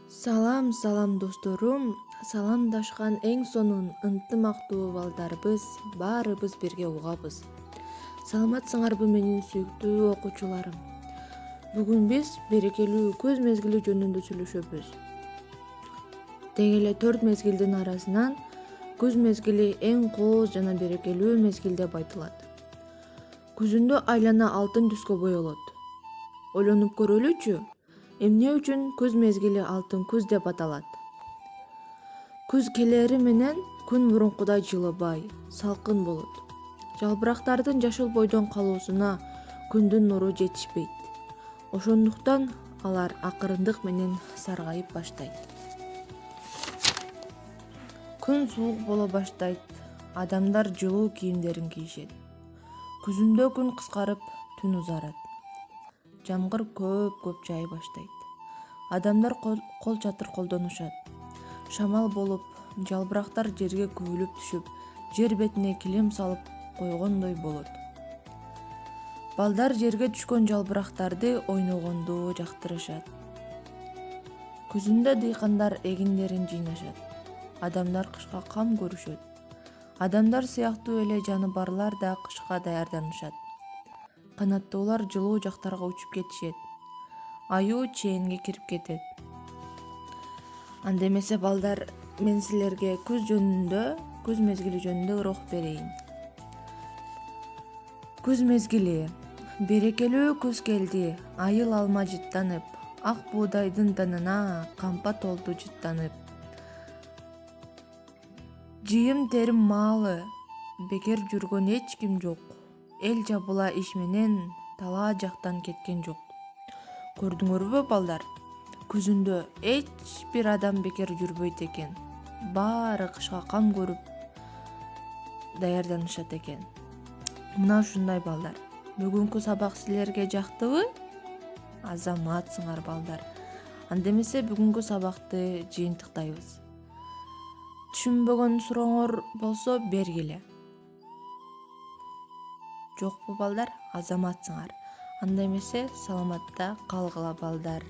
Салам досторум, саламдашкан эң сонун ынтымактуу балдарыбыз, баарыбыз бирге угабыз. Саламатсыңарбы менин сүйүктүү окуучуларым. Бүгүн биз берекелүү көз мезгили жөнүндө сүйлөшөбүз. Тең эле 4 мезгилдин арасынан күз мезгили эң кооз жана берекелүү мезгил деп айтылат. Күзүндө айлана алтын түскө боелот. Ойлонуп көрөлүчү, эмне үчүн күз мезгили алтын күз деп аталат? Күз келери менен күн мурункудай жылыбай, салкын болот. Жалбырактардын жашыл бойдон калуусуна күндүн нуру жетишпейт. Ошондуктан алар акырындык менен саргайып баштайт. Күн суук боло баштайт. Адамдар жылуу кийимдерин кийишет. Күзүндө күн кыскарып, түн узарат. Жамгыр көп жаай баштайт. Адамдар кол чатыр колдонушат. Шамал болуп, жалбырактар жерге күбөлүп түшүп, жер бетине килем салып койгондой болот. Балдар жерге түшкөн жалбырактарды ойногонду жактырышат. Күзүндө дыйкандар эгиндерин жыйнашат. Адамдар кышка кам көрүшөт. Адамдар сыяктуу эле жаныбарлар да кышка даярданышат. Канаттуулар жылуу жактарга учуп кетишет. Аюу чээнге кирип кетет. Анда эмесе балдар, мен силерге күз мезгили жөнүндө урок берейин. Күз мезгили. Берекелүү күз келди, айыл алма жыттанып, ак буудайдын танына кампа толду жыттанып. Жыйым терим маалы, бекер жүргөн эч ким жок. Эл жабыла иш менен талаа жактан кеткен жок. Көрдүңөрбү балдар? Күзүндө эч бир адам бекер жүрбөйт экен. Баары кышка кам көрүп даярданышат экен. Мына ушундай балдар. Бүгүнкү сабак силерге жактыбы? Азаматсыңар балдар. Анда эмесе бүгүнкү сабакты жыйынтыктайбыз. Түшүнбөгөн сурооңор болсо бергиле. Жокпу балдар? Азаматсыңар. Анда эмесе саламатта калгыла балдар.